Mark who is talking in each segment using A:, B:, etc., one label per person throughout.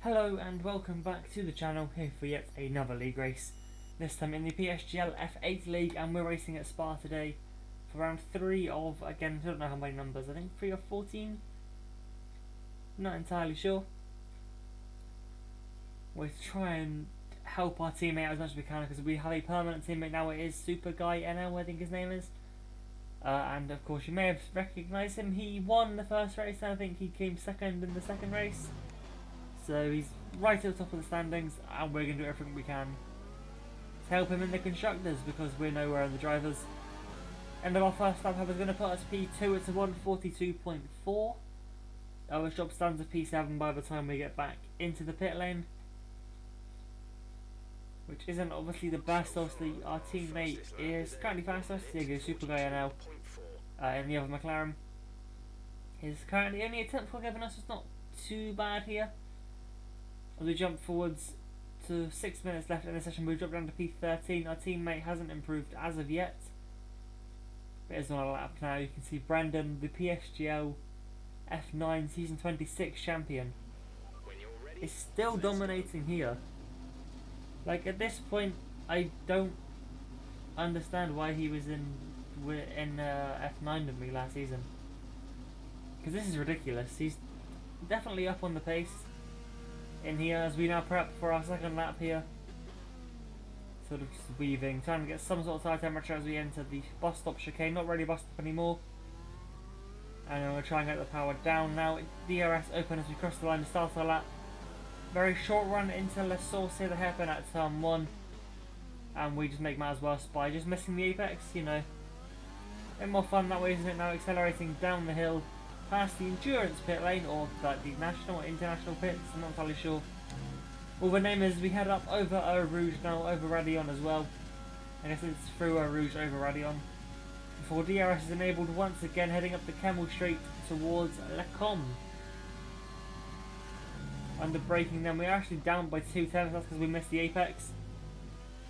A: Hello and welcome back to the channel, here for yet another league race. This time in the PSGL F8 league, and we're racing at Spa today for round 3 of, again, I don't know how many numbers, I think 3 or 14? Not entirely sure. We're trying and help our teammate as much as we can, because we have a permanent teammate now. It is Super Guy NL, I think his name is. And of course you may have recognised him. He won the first race, and I think he came second in the second race. So he's right at the top of the standings, and we're going to do everything we can to help him in the constructors, because we're nowhere in the drivers. End of our first lap is going to put us P2 at 142.4. Our job stands at P7 by the time we get back into the pit lane, which isn't obviously the best. Obviously our teammate is currently fastest, Diego Super Guy now, in the other McLaren. He's currently only a tenth quicker than us. It's not too bad here. As we jump forwards to 6 minutes left in the session, we drop down to P13. Our teammate hasn't improved as of yet, but is on a lap now. You can see Brandon, the PSGL F9 Season 26 champion, is still dominating here. Like, at this point, I don't understand why he was in F9 with me last season, because this is ridiculous. He's definitely up on the pace in here as we now prep for our second lap here. Sort of just weaving, trying to get some sort of tire temperature as we enter the bus stop chicane. Not really bus stop anymore. And then we're trying to get the power down now. DRS open as we cross the line to start our lap. Very short run into La Source here, the hairpin at turn 1. And we just make matters worse by just missing the apex, you know. A bit more fun that way, isn't it? Now accelerating down the hill past the endurance pit lane, or like the national or international pits, I'm not entirely sure. Well, the name is, we head up over Eau Rouge now, over Radion as well. I guess it's through Eau Rouge over Radion. Before DRS is enabled once again, heading up the Camel Street towards Le Com. Under braking then, we're actually down by 2 tenths, that's because we missed the apex.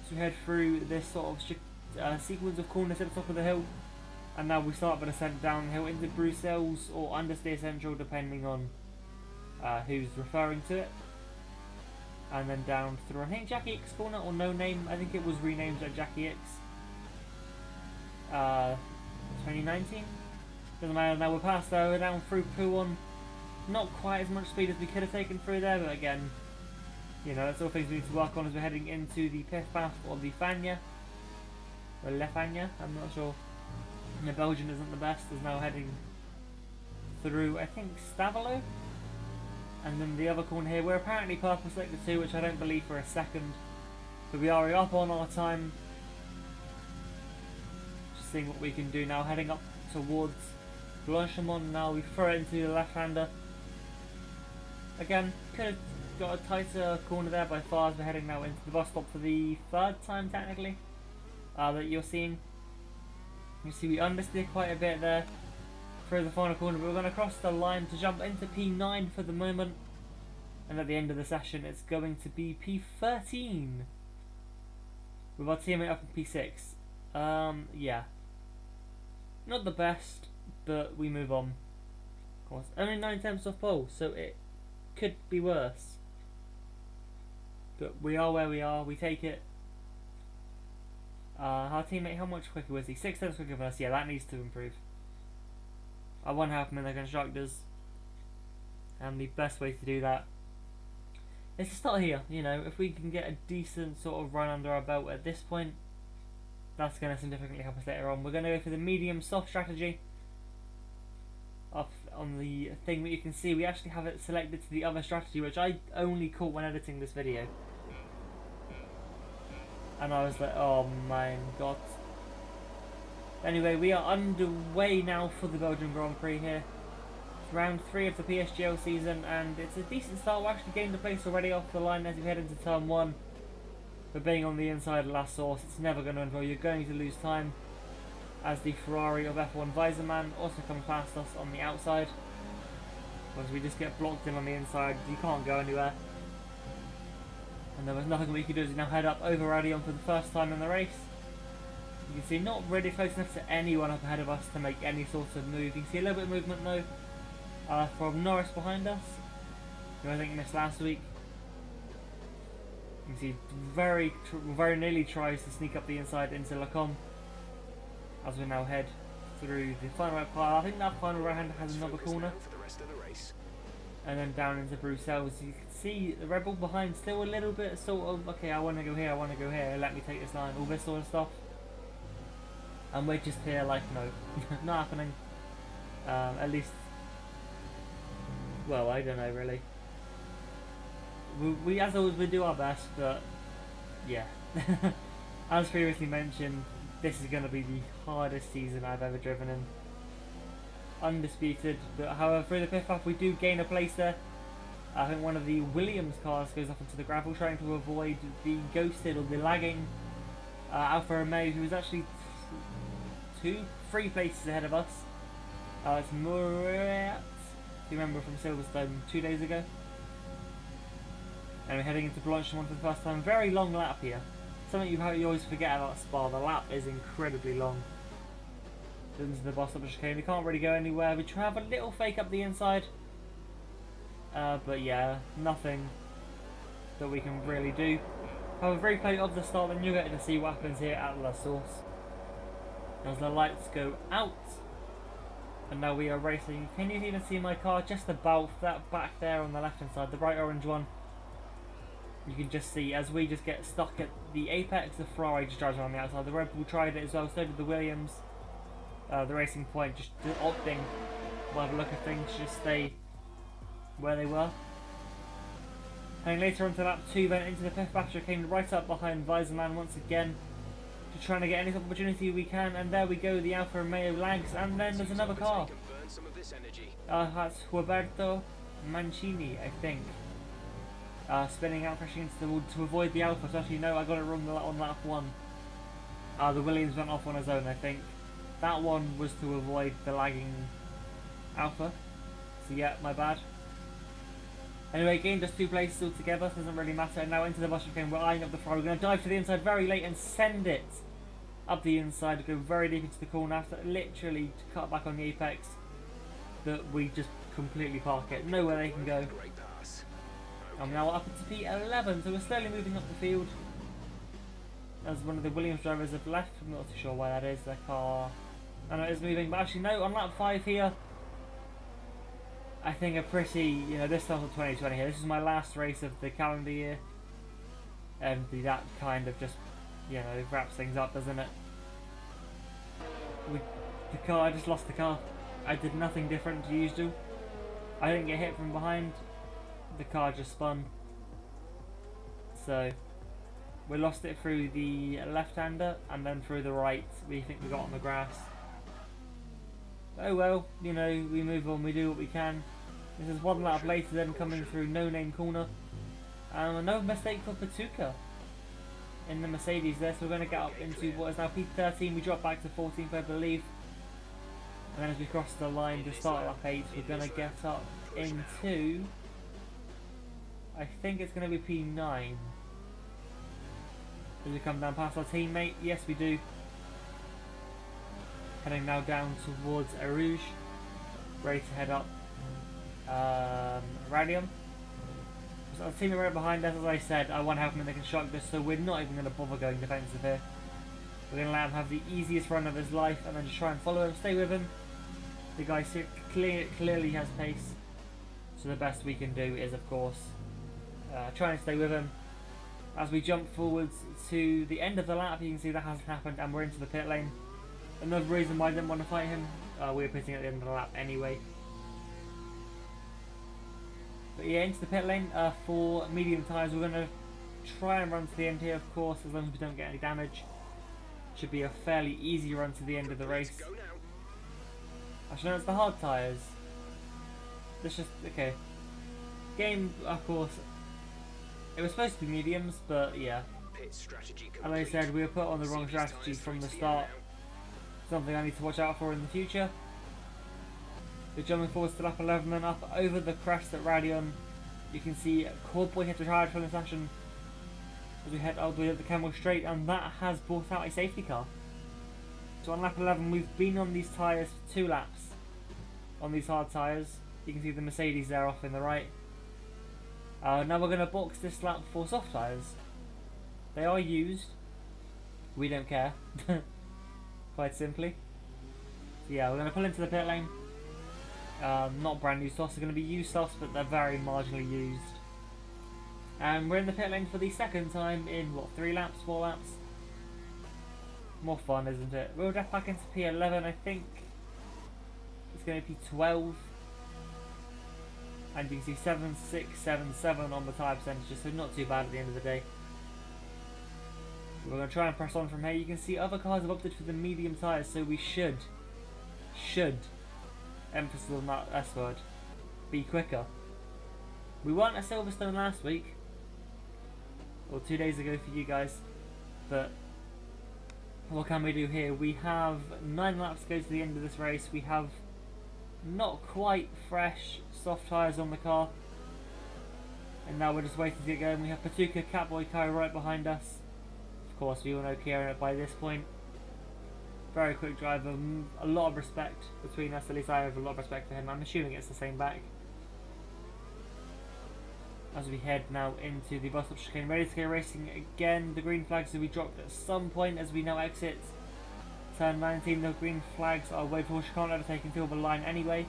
A: So we head through this sort of sequence of corners at the top of the hill. And now we start the descent downhill into Bruxelles or Understeer Central, depending on who's referring to it. And then down through, I think, Jackie X corner, or No Name. I think it was renamed as Jackie X. 2019. Doesn't matter. Now we're past there. We're down through Pouon. Not quite as much speed as we could have taken through there, but again, you know, that's all things we need to work on as we're heading into the pith path or the Fagna. Or Le Fagna, I'm not sure. And the Belgium isn't the best, is now heading through, I think, Stavelo. And then the other corner here, we're apparently purple selector 2, which I don't believe for a second. But we are up on our time. Just seeing what we can do now, heading up towards Blanchemont now. We throw it into the left-hander. Again, could have got a tighter corner there by far as we're heading now into the bus stop for the third time, technically, that you're seeing. You see we understeer quite a bit there through the final corner, but we're going to cross the line to jump into P9 for the moment, and at the end of the session it's going to be P13 with our teammate up in P6. Yeah, not the best, but we move on. Of course, only 9 tenths off pole, so it could be worse, but we are where we are. We take it. Our teammate, how much quicker was he? 6 tenths quicker than us. Yeah, that needs to improve. I want to help him in the constructors, and the best way to do that is to start here. You know, if we can get a decent sort of run under our belt at this point, that's going to significantly help us later on. We're going to go for the medium soft strategy. Up on the thing that you can see, we actually have it selected to the other strategy, which I only caught when editing this video. And I was like, oh my god. Anyway, we are underway now for the Belgian Grand Prix here. It's round 3 of the PSGL season, and it's a decent start. We're actually gained a place already off the line as we head into turn 1. But being on the inside of La Source, it's never going to enjoy. You're going to lose time, as the Ferrari of F1 Visorman also comes past us on the outside. Once we just get blocked in on the inside, you can't go anywhere. And there was nothing we could do as we now head up over Radion for the first time in the race. You can see not really close enough to anyone up ahead of us to make any sort of move. You can see a little bit of movement though from Norris behind us, who I think missed last week. You can see very nearly tries to sneak up the inside into Lacombe as we now head through the final right part. I think that final right hand has another corner. And then down into Bruxelles. You can see the Red Bull behind still a little bit sort of, okay, I want to go here, let me take this line, all this sort of stuff. And we're just here like, no, not happening. At least, well, I don't know really. We as always, we do our best, but yeah. As previously mentioned, this is going to be the hardest season I've ever driven in. Undisputed, but however through the fifth lap we do gain a place there. I think one of the Williams cars goes off into the gravel trying to avoid the ghosted or the lagging Alfa Romeo, who was actually 3 places ahead of us. It's Murat, you remember from Silverstone 2 days ago. And we're heading into Blanchimont for the first time. Very long lap here. Something you always forget about Spa, the lap is incredibly long. Into the boss up the chicane. We can't really go anywhere. We try to have a little fake up the inside. But yeah, nothing that we can really do. Have a replay of the start, then you'll get to see what happens here at La Source. As the lights go out. And now we are racing. Can you even see my car? Just about that back there on the left hand side, the bright orange one. You can just see as we just get stuck at the apex, the Ferrari just drives around the outside. The Red Bull tried it as well, so did the Williams. The Racing Point just opting, we'll have a look at things, just stay where they were. And later on to lap 2, then into the fifth battery, came right up behind Weisserman once again, just trying to get any opportunity we can. And there we go, the Alfa Romeo lags, and then there's another car. That's Roberto Mancini, I think. Spinning out, crashing into the wall to avoid the Alfa. So actually, no, I got it wrong on lap 1. The Williams went off on his own, I think. That one was to avoid the lagging Alfa. So yeah, my bad. Anyway, gained just 2 places altogether, so it doesn't really matter. And now into the bus chicane, we're eyeing up the Ferrari. We're going to dive to the inside very late and send it up the inside, go very deep into the corner after literally to cut back on the apex. That we just completely park it. Nowhere they can go. I'm now up into P11, so we're slowly moving up the field. As one of the Williams drivers have left, I'm not too sure why that is. Their car, I know it is moving, but actually no. On lap 5 here, I think a pretty, this starts on 2020 here. This is my last race of the calendar year, and that kind of just, wraps things up, doesn't it? I just lost the car. I did nothing different to usual. I didn't get hit from behind. The car just spun. So we lost it through the left-hander and then through the right. We think we got on the grass. Oh well, we move on, we do what we can. This is 1 lap later then coming through No Name Corner. No mistake for Patuca in the Mercedes there, so we're going to get up into what is now P13. We drop back to 14th, I believe. And then as we cross the line to start lap 8, we're going to get up into, I think it's going to be P9. As we come down past our teammate, yes we do. Heading now down towards Erouge, ready to head up Radium. So our teammate right behind us, as I said, I want to help him in the constructor, so we're not even going to bother going defensive here. We're going to let him have the easiest run of his life and then just try and follow him, stay with him. The guy clearly has pace, so the best we can do is of course try and stay with him. As we jump forwards to the end of the lap, you can see that hasn't happened and we're into the pit lane. Another reason why I didn't want to fight him, we were pitting at the end of the lap anyway. But yeah, into the pit lane for medium tyres. We're going to try and run to the end here, of course, as long as we don't get any damage. Should be a fairly easy run to the end of the race. Actually no, it's the hard tyres. That's just, okay. Game, of course, it was supposed to be mediums, but yeah. As I said, we were put on the wrong strategy from the start. Something I need to watch out for in the future. We're jumping forwards to lap 11 and up over the crest at Radion. You can see Cordboy hit the tire filling session as we head all the way up the Camel Straight, and that has brought out a safety car. So on lap 11 we've been on these tyres for 2 laps. On these hard tyres. You can see the Mercedes there off in the right. Now we're going to box this lap for soft tyres. They are used. We don't care. Quite simply. So yeah, we're going to pull into the pit lane. Not brand new softs, they're going to be used softs, but they're very marginally used. And we're in the pit lane for the second time in, what, 3 laps, 4 laps? More fun, isn't it? We'll get back into P11, I think. It's going to be 12. And you can see 7, 6, 7, 7 on the tyre percentages, so not too bad at the end of the day. We're going to try and press on from here. You can see other cars have opted for the medium tyres, so we should, emphasis on that S word, be quicker. We won at Silverstone last week, or 2 days ago for you guys, but what can we do here? We have 9 laps to go to the end of this race. We have not quite fresh soft tyres on the car, and now we're just waiting to get going. We have Patuka, Catboy Kai right behind us. Of course, we all know Kieran by this point. Very quick driver, a lot of respect between us, at least I have a lot of respect for him. I'm assuming it's the same back. As we head now into the bus stop chicane, ready to go racing again. The green flags will be dropped at some point as we now exit turn 19. The green flags are way for can't overtake and fill the line anyway.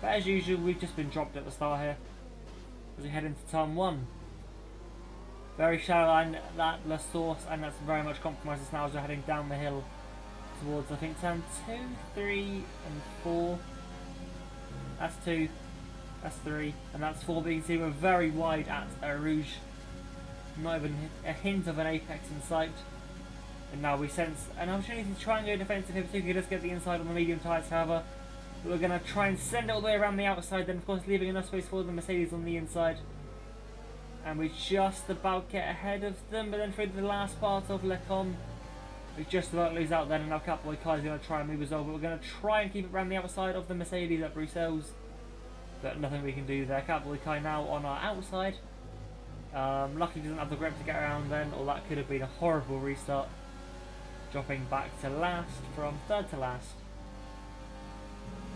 A: But as usual, we've just been dropped at the start here as we head into turn 1. Very shallow line, that La Source, and that's very much compromised us now as we're heading down the hill towards, I think, turn 2, 3 and 4. That's 2, that's 3, and that's 4. But you can see we're very wide at Eau Rouge. Not even a hint of an apex in sight. And now we sense an opportunity to try and go defensive here, particularly just get the inside on the medium tyres, however. But we're going to try and send it all the way around the outside, then of course leaving enough space for the Mercedes on the inside. And we just about get ahead of them, but then through the last part of Lecom, we just about lose out then, and now Catboy Kai is going to try and move us over. We're going to try and keep it around the outside of the Mercedes at Bruxelles, but nothing we can do there. Catboy Kai now on our outside. Luckily doesn't have the grip to get around then, or that could have been a horrible restart. Dropping back to last from third to last.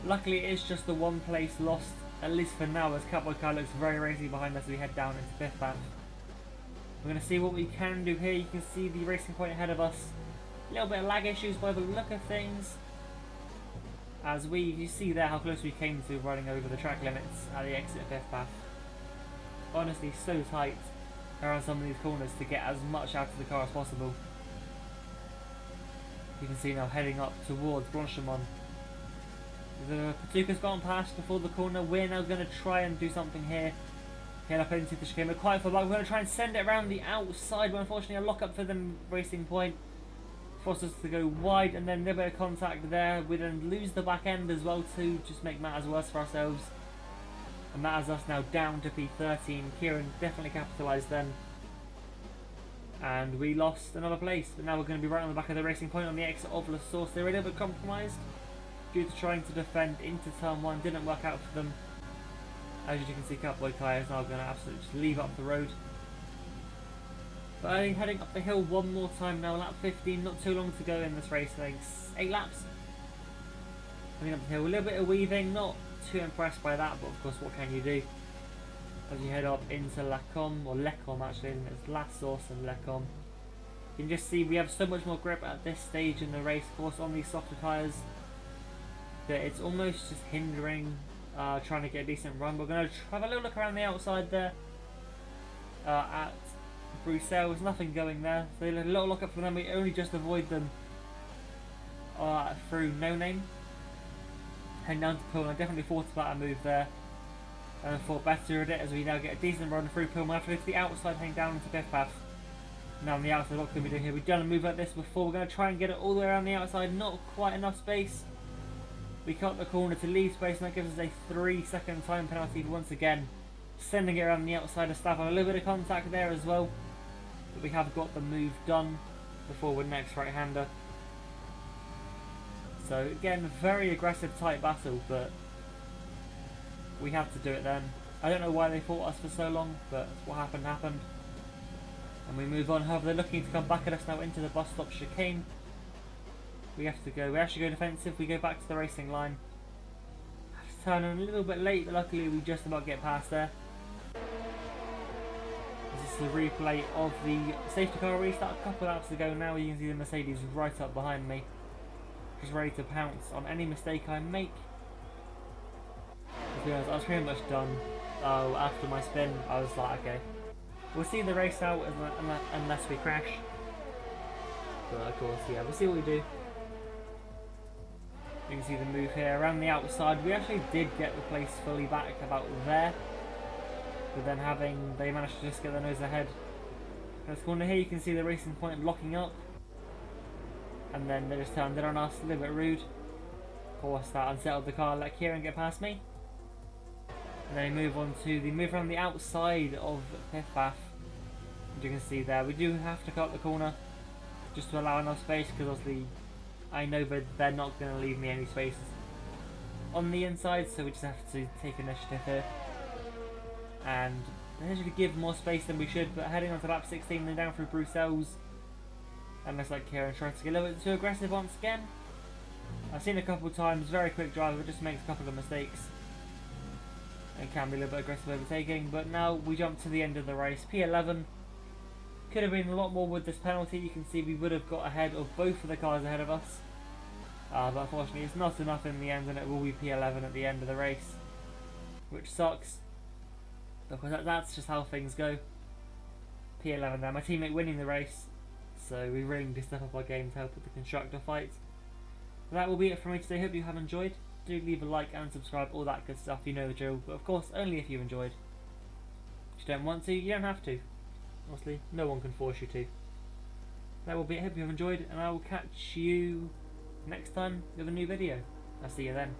A: Luckily it is just the one place lost, at least for now, as Catboy Kai looks very racy behind us as we head down into 5th lap. We're going to see what we can do here. You can see the racing point ahead of us. A little bit of lag issues by the look of things, as you see there how close we came to running over the track limits at the exit of 5th lap. Honestly, so tight around some of these corners to get as much out of the car as possible. You can see now heading up towards Blanchimont. The Patuka's gone past before the corner. We're now going to try and do something here. Head up into the chicane. We're quite far back. We're going to try and send it around the outside, but unfortunately a lock up for the racing point forces us to go wide, and then a little bit of contact there. We then lose the back end as well to just make matters worse for ourselves. And that has us now down to P13. Kieran definitely capitalised then. And we lost another place, but now we're going to be right on the back of the racing point on the exit of La Source. They were a little bit compromised due to trying to defend into turn 1. Didn't work out for them. As you can see, Catboy Kai is now going to absolutely just leave up the road. But heading up the hill one more time now, lap 15, not too long to go in this race, I think 8 laps. Coming up the hill, a little bit of weaving, not too impressed by that, but of course what can you do? As you head up into Lacom, or Lecom actually, and it's La Source and Lecom. You can just see we have so much more grip at this stage in the race, of course, on these softer tyres, that it's almost just hindering trying to get a decent run. We're going to have a little look around the outside there at Bruxelles. Nothing going there, so a little look up for them. We only just avoid them through No Name. Heading down to Pool, I definitely thought about a move there. And thought better at it as we now get a decent run through Pool. We have to go to the outside, heading down into 5th path. Now on the outside, what can we do here? We've done a move like this before. We're going to try and get it all the way around the outside. Not quite enough space. We cut the corner to leave space, and that gives us a 3-second time penalty once again. Sending it around the outside of Staff. A little bit of contact there as well. But we have got the move done before we're next right-hander. So again, very aggressive, tight battle, but we had to do it then. I don't know why they fought us for so long, but what happened happened. And we move on. However, they're looking to come back at us now into the bus stop chicane. We have to go. We actually go defensive. We go back to the racing line. Have to turn in a little bit late, but luckily we just about get past there. As you is the replay of the safety car restart a couple laps ago now. You can see the Mercedes right up behind me, just ready to pounce on any mistake I make. To be honest, I was pretty much done. After my spin, I was like, okay, we'll see the race out unless we crash. But of course, yeah, we'll see what we do. You can see the move here around the outside. We actually did get the place fully back about there, but then they managed to just get their nose ahead. In this corner here, you can see the Racing Point locking up, and then they just turned it on us, a little bit rude. Of course, that unsettled the car. Let Kieran get past me, and then they move around the outside of the fifth path. As you can see there, we do have to cut the corner just to allow enough space, because obviously I know that they're not going to leave me any space on the inside, so we just have to take initiative here. And they usually give more space than we should, but heading on to lap 16 and down through Bruxelles, and looks like Kieran tries to get a little bit too aggressive once again. I've seen a couple of times, very quick driver, just makes a couple of mistakes and can be a little bit aggressive overtaking. But now we jump to the end of the race. P11 could have been a lot more with this penalty. You can see we would have got ahead of both of the cars ahead of us, but unfortunately it's not enough in the end, and it will be P11 at the end of the race, which sucks. Because that's just how things go. P11 there, my teammate winning the race, so we really need to step up our game to help with the constructor fight. But that will be it from me today. Hope you have enjoyed. Do leave a like and subscribe, all that good stuff, you know the drill, but of course only if you enjoyed. If you don't want to, you don't have to. Honestly, no one can force you to. That will be it. Hope you have enjoyed, and I will catch you next time with a new video. I'll see you then.